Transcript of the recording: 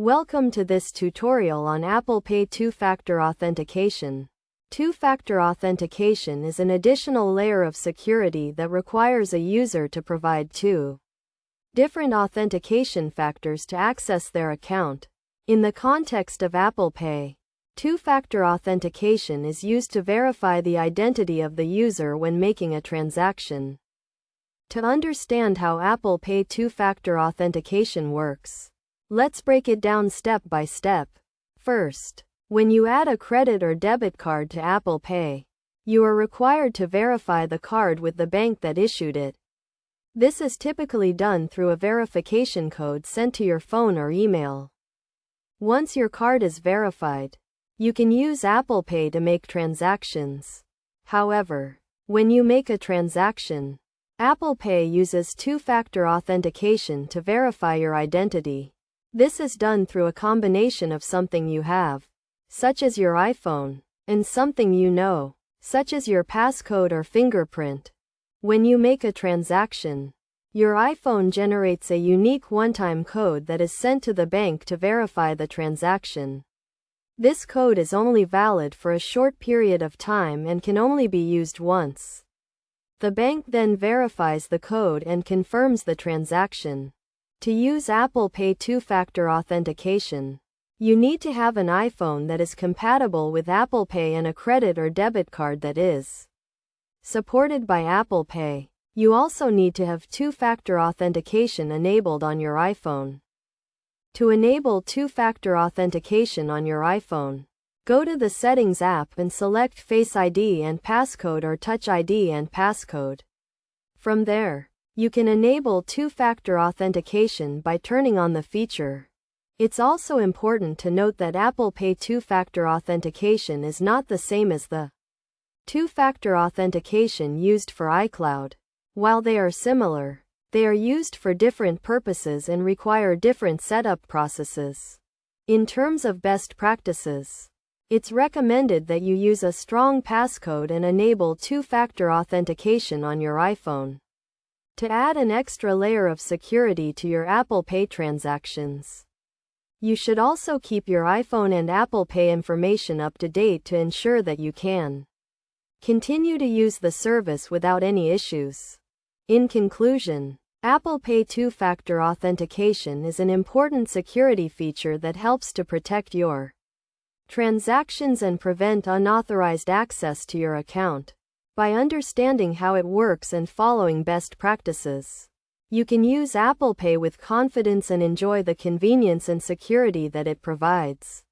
Welcome to this tutorial on Apple Pay two-factor authentication. Two-factor authentication is an additional layer of security that requires a user to provide two different authentication factors to access their account. In the context of Apple Pay, two-factor authentication is used to verify the identity of the user when making a transaction. To understand how Apple Pay two-factor authentication works, let's break it down step by step. First, when you add a credit or debit card to Apple Pay, you are required to verify the card with the bank that issued it. This is typically done through a verification code sent to your phone or email. Once your card is verified, you can use Apple Pay to make transactions. However, when you make a transaction, Apple Pay uses two-factor authentication to verify your identity. This is done through a combination of something you have, such as your iPhone, and something you know, such as your passcode or fingerprint. When you make a transaction, your iPhone generates a unique one-time code that is sent to the bank to verify the transaction. This code is only valid for a short period of time and can only be used once. The bank then verifies the code and confirms the transaction. To use Apple Pay two-factor authentication, you need to have an iPhone that is compatible with Apple Pay and a credit or debit card that is supported by Apple Pay. You also need to have two-factor authentication enabled on your iPhone. To enable two-factor authentication on your iPhone, go to the Settings app and select Face ID and Passcode or Touch ID and Passcode. From there, you can enable two-factor authentication by turning on the feature. It's also important to note that Apple Pay two-factor authentication is not the same as the two-factor authentication used for iCloud. While they are similar, they are used for different purposes and require different setup processes. In terms of best practices, it's recommended that you use a strong passcode and enable two-factor authentication on your iPhone to add an extra layer of security to your Apple Pay transactions. You should also keep your iPhone and Apple Pay information up to date to ensure that you can continue to use the service without any issues. In conclusion, Apple Pay two-factor authentication is an important security feature that helps to protect your transactions and prevent unauthorized access to your account. By understanding how it works and following best practices, you can use Apple Pay with confidence and enjoy the convenience and security that it provides.